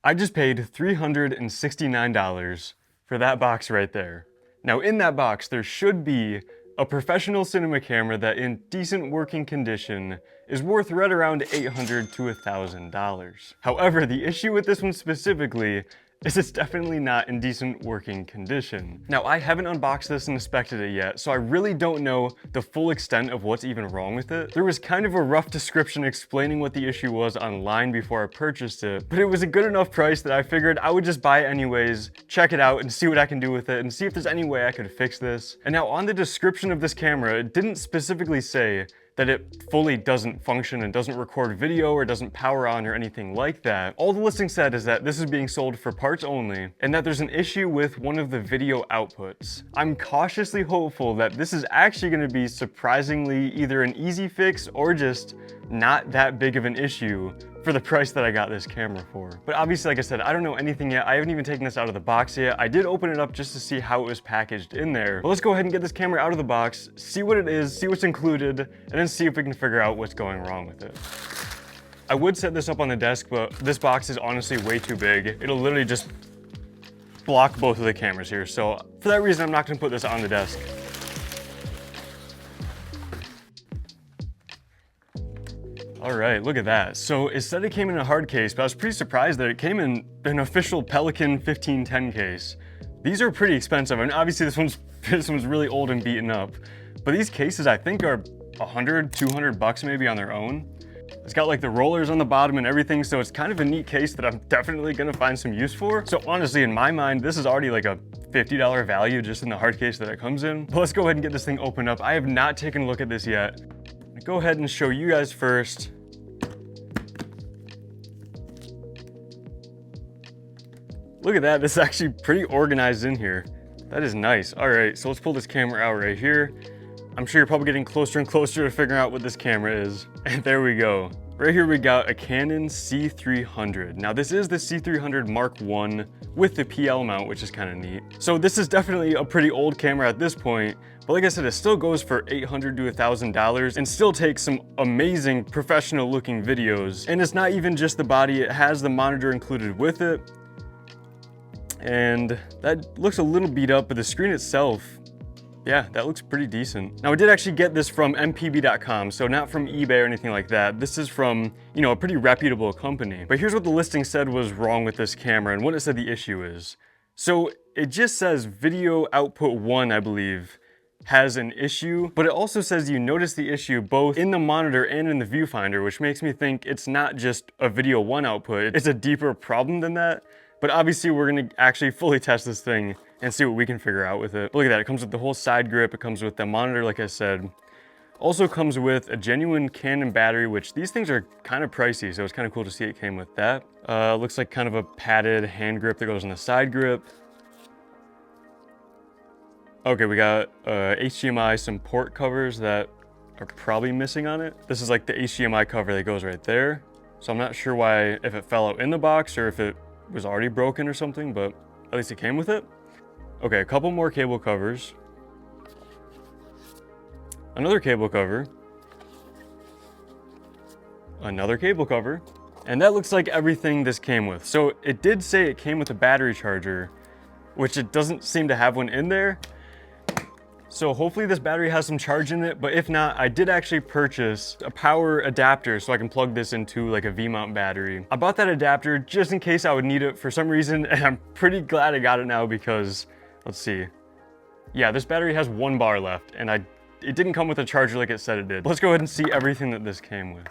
I just paid $369 for that box right there. Now in that box, there should be a professional cinema camera that in decent working condition is worth right around $800 to $1,000. However, the issue with this one specifically is it's definitely not in decent working condition. Now, I haven't unboxed this and inspected it yet, so I really don't know the full extent of what's even wrong with it. There was kind of a rough description explaining what the issue was online before I purchased it, but it was a good enough price that I figured I would just buy it anyways, check it out and see what I can do with it and see if there's any way I could fix this. And now on the description of this camera, it didn't specifically say that it fully doesn't function and doesn't record video or doesn't power on or anything like that. All the listing said is that this is being sold for parts only and that there's an issue with one of the video outputs. I'm cautiously hopeful that this is actually going to be surprisingly either an easy fix or just not that big of an issue for the price that I got this camera for. But obviously, like I said, I don't know anything yet. I haven't even taken this out of the box yet. I did open it up just to see how it was packaged in there. But let's go ahead and get this camera out of the box, see what it is, see what's included, and then see if we can figure out what's going wrong with it. I would set this up on the desk, but this box is honestly way too big. It'll literally just block both of the cameras here. So for that reason, I'm not gonna put this on the desk. All right, look at that. So it said it came in a hard case, but I was pretty surprised that it came in an official Pelican 1510 case. These are pretty expensive. I mean, obviously this one's really old and beaten up, but these cases I think are 100, 200 bucks maybe on their own. It's got like the rollers on the bottom and everything, so it's kind of a neat case that I'm definitely gonna find some use for. So honestly, in my mind, this is already like a $50 value just in the hard case that it comes in. But let's go ahead and get this thing opened up. I have not taken a look at this yet. Go ahead and show you guys first. Look at that, this is actually pretty organized in here. That is nice. All right, so let's pull this camera out right here. I'm sure you're probably getting closer and closer to figuring out what this camera is. And there we go. Right here we got a Canon C300. Now this is the C300 Mark I with the PL mount, which is kind of neat. So this is definitely a pretty old camera at this point, but like I said, it still goes for $800 to $1,000 and still takes some amazing professional looking videos. And it's not even just the body, it has the monitor included with it. And that looks a little beat up, but the screen itself, yeah, that looks pretty decent. Now I did actually get this from mpb.com, so not from eBay or anything like that. This is from, you know, a pretty reputable company. But here's what the listing said was wrong with this camera and what it said the issue is. So it just says video output 1, I believe, has an issue, but it also says you notice the issue both in the monitor and in the viewfinder, which makes me think it's not just a video 1 output, it's a deeper problem than that. But obviously we're gonna actually fully test this thing and see what we can figure out with it. But look at that, it comes with the whole side grip, it comes with the monitor, like I said. Also comes with a genuine Canon battery, which these things are kind of pricey, so it's kind of cool to see it came with that. Looks like kind of a padded hand grip that goes on the side grip. Okay, we got HDMI, some port covers that are probably missing on it. This is like the HDMI cover that goes right there. So I'm not sure why, if it fell out in the box or if it was already broken or something, but at least it came with it. Okay, a couple more cable covers. Another cable cover. Another cable cover. And that looks like everything this came with. So it did say it came with a battery charger, which it doesn't seem to have one in there. So hopefully this battery has some charge in it, but if not, I did actually purchase a power adapter so I can plug this into like a V-mount battery. I bought that adapter just in case I would need it for some reason, and I'm pretty glad I got it now because, let's see. Yeah, this battery has 1 bar left, and it didn't come with a charger like it said it did. Let's go ahead and see everything that this came with.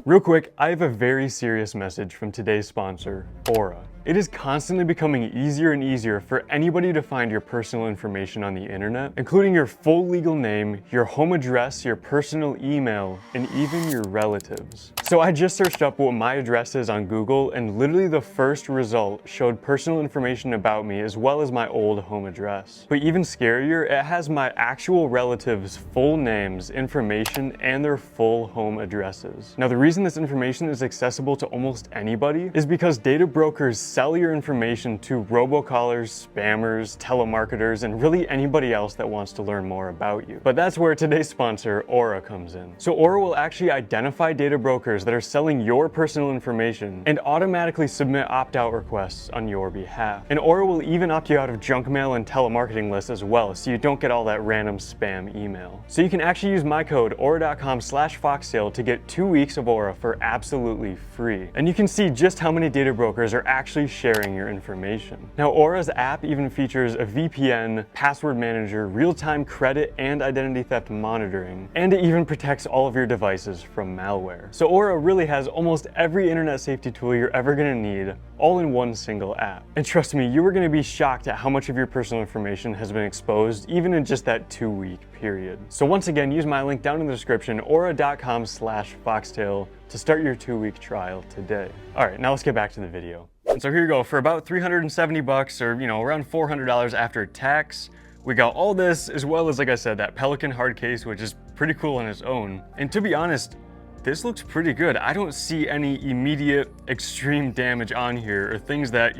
Real quick, I have a very serious message from today's sponsor, Aura. It is constantly becoming easier and easier for anybody to find your personal information on the internet, including your full legal name, your home address, your personal email, and even your relatives. So I just searched up what my address is on Google, and literally the first result showed personal information about me as well as my old home address. But even scarier, it has my actual relatives' full names, information, and their full home addresses. Now the reason this information is accessible to almost anybody is because data brokers sell your information to robocallers, spammers, telemarketers, and really anybody else that wants to learn more about you. But that's where today's sponsor, Aura, comes in. So Aura will actually identify data brokers that are selling your personal information and automatically submit opt-out requests on your behalf. And Aura will even opt you out of junk mail and telemarketing lists as well, so you don't get all that random spam email. So you can actually use my code aura.com/foxtail to get 2 weeks of Aura for absolutely free. And you can see just how many data brokers are actually sharing your information. Now, Aura's app even features a VPN, password manager, real-time credit and identity theft monitoring, and it even protects all of your devices from malware. So Aura really has almost every internet safety tool you're ever gonna need, all in one single app. And trust me, you are gonna be shocked at how much of your personal information has been exposed, even in just that 2-week period. So once again, use my link down in the description, aura.com/foxtail, to start your 2-week trial today. All right, now let's get back to the video. And so here you go, for about 370 bucks, or around $400 after tax, we got all this, as well as, like I said, that Pelican hard case, which is pretty cool on its own. And to be honest, this looks pretty good. I don't see any immediate extreme damage on here, or things that,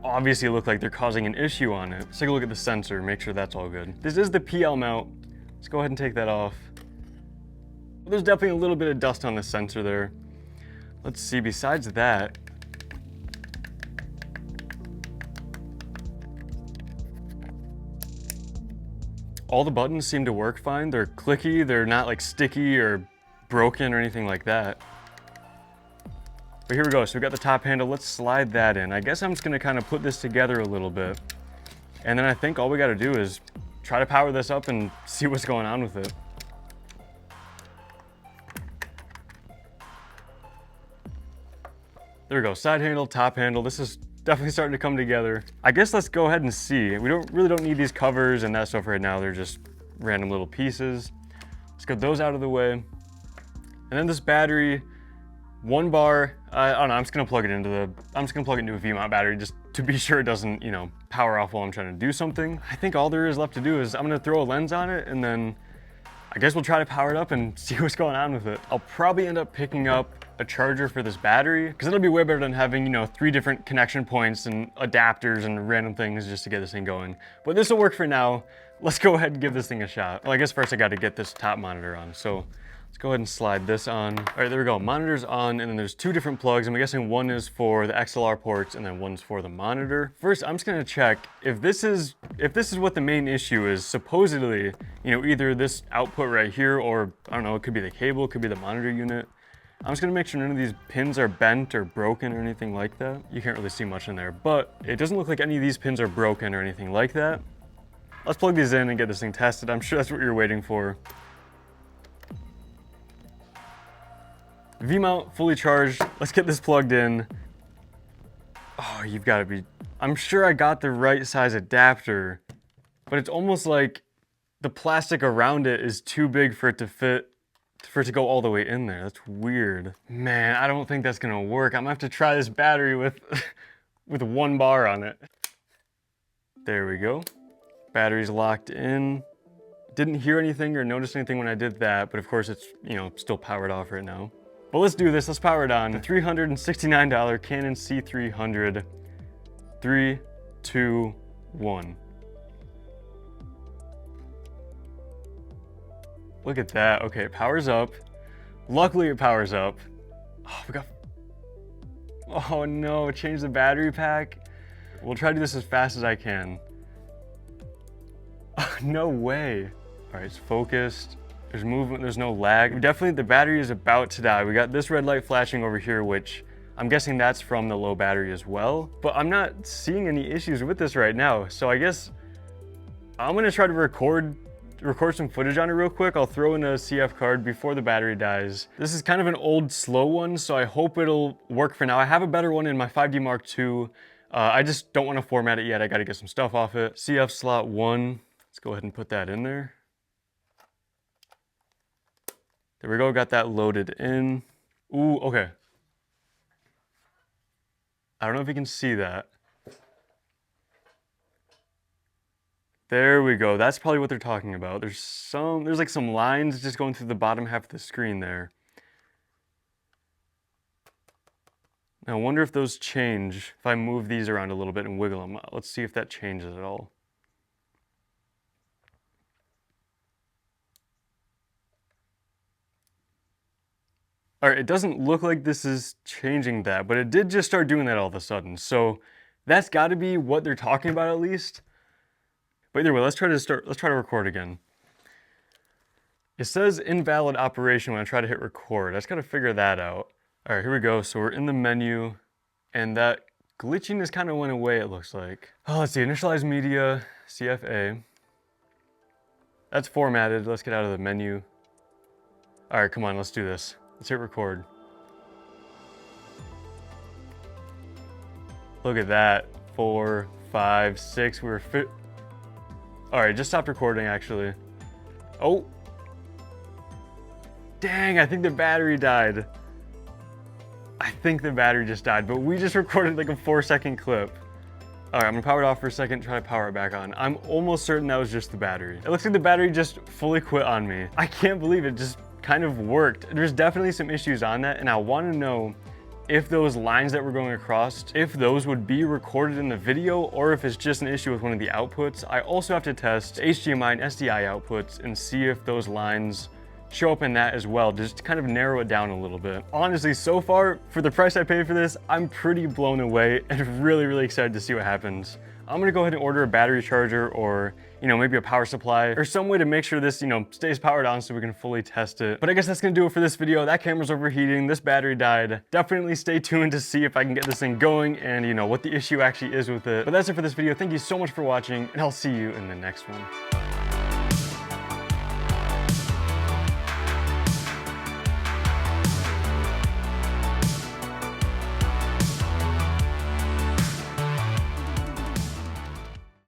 obviously look like they're causing an issue on it. Let's take a look at the sensor, make sure that's all good. This is the PL mount. Let's go ahead and take that off. There's definitely a little bit of dust on the sensor there. Let's see, besides that, all the buttons seem to work fine. They're clicky, they're not like sticky or broken or anything like that. But here we go, so we got the top handle, let's slide that in. I guess I'm just gonna kind of put this together a little bit. And then I think all we gotta do is try to power this up and see what's going on with it. There we go, side handle, top handle. This is definitely starting to come together. I guess let's go ahead and see. We really don't need these covers and that stuff right now. They're just random little pieces. Let's get those out of the way. And then this battery, 1 bar. I don't know, I'm just gonna plug it into a V-mount battery just to be sure it doesn't, power off while I'm trying to do something. I think all there is left to do is I'm gonna throw a lens on it, and then I guess we'll try to power it up and see what's going on with it. I'll probably end up picking up a charger for this battery, because it'll be way better than having, 3 different connection points and adapters and random things just to get this thing going. But this will work for now. Let's go ahead and give this thing a shot. Well, I guess first I got to get this top monitor on. So let's go ahead and slide this on. All right, there we go. Monitor's on, and then there's 2 different plugs. I'm guessing one is for the XLR ports and then one's for the monitor. First, I'm just gonna check if this is what the main issue is. Supposedly, either this output right here, or I don't know, it could be the cable, it could be the monitor unit. I'm just gonna make sure none of these pins are bent or broken or anything like that. You can't really see much in there, but it doesn't look like any of these pins are broken or anything like that. Let's plug these in and get this thing tested. I'm sure that's what you're waiting for. V-mount fully charged. Let's get this plugged in. Oh, you've got to be... I'm sure I got the right size adapter, but it's almost like the plastic around it is too big for it to fit, for it to go all the way in there. That's weird. Man, I don't think that's gonna work. I'm gonna have to try this battery with, with 1 bar on it. There we go. Battery's locked in. Didn't hear anything or notice anything when I did that, but of course it's, still powered off right now. But let's do this, let's power it on. The $369 Canon C300. 3, 2, 1. Look at that. Okay, it powers up. Luckily it powers up. Oh, oh no, it changed the battery pack. We'll try to do this as fast as I can. No way. All right, it's focused. There's movement, there's no lag. Definitely the battery is about to die. We got this red light flashing over here, which I'm guessing that's from the low battery as well. But I'm not seeing any issues with this right now. So I guess I'm gonna try to record some footage on it real quick. I'll throw in a CF card before the battery dies. This is kind of an old slow one, so I hope it'll work for now. I have a better one in my 5D Mark II. I just don't want to format it yet. I got to get some stuff off it. CF slot 1. Let's go ahead and put that in there. There we go, got that loaded in. Ooh, okay. I don't know if you can see that. There we go, that's probably what they're talking about. There's like some lines just going through the bottom half of the screen there. Now I wonder if those change if I move these around a little bit and wiggle them out. Let's see if that changes at all. All right, it doesn't look like this is changing that, but it did just start doing that all of a sudden. So that's got to be what they're talking about at least. But either way, let's try to record again. It says invalid operation when I try to hit record. I just got to figure that out. All right, here we go. So we're in the menu and that glitchiness kind of went away, it looks like. Oh, let's see, initialize media, CFA. That's formatted. Let's get out of the menu. All right, come on, let's do this. Let's hit record. Look at that. 4, 5, 6. We were fit. All right, just stopped recording actually. Oh. Dang, I think the battery died. I think the battery just died, but we just recorded like a 4-second clip. All right, I'm gonna power it off for a second, try to power it back on. I'm almost certain that was just the battery. It looks like the battery just fully quit on me. I can't believe it just kind of worked. There's definitely some issues on that, and I want to know if those lines that we're going across, if those would be recorded in the video or if it's just an issue with one of the outputs. I also have to test HDMI and SDI outputs and see if those lines show up in that as well, just to kind of narrow it down a little bit. Honestly, so far, for the price I paid for this, I'm pretty blown away and really excited to see what happens. I'm gonna go ahead and order a battery charger or, maybe a power supply or some way to make sure this, stays powered on so we can fully test it. But I guess that's gonna do it for this video. That camera's overheating, this battery died. Definitely stay tuned to see if I can get this thing going and, what the issue actually is with it. But that's it for this video. Thank you so much for watching and I'll see you in the next one.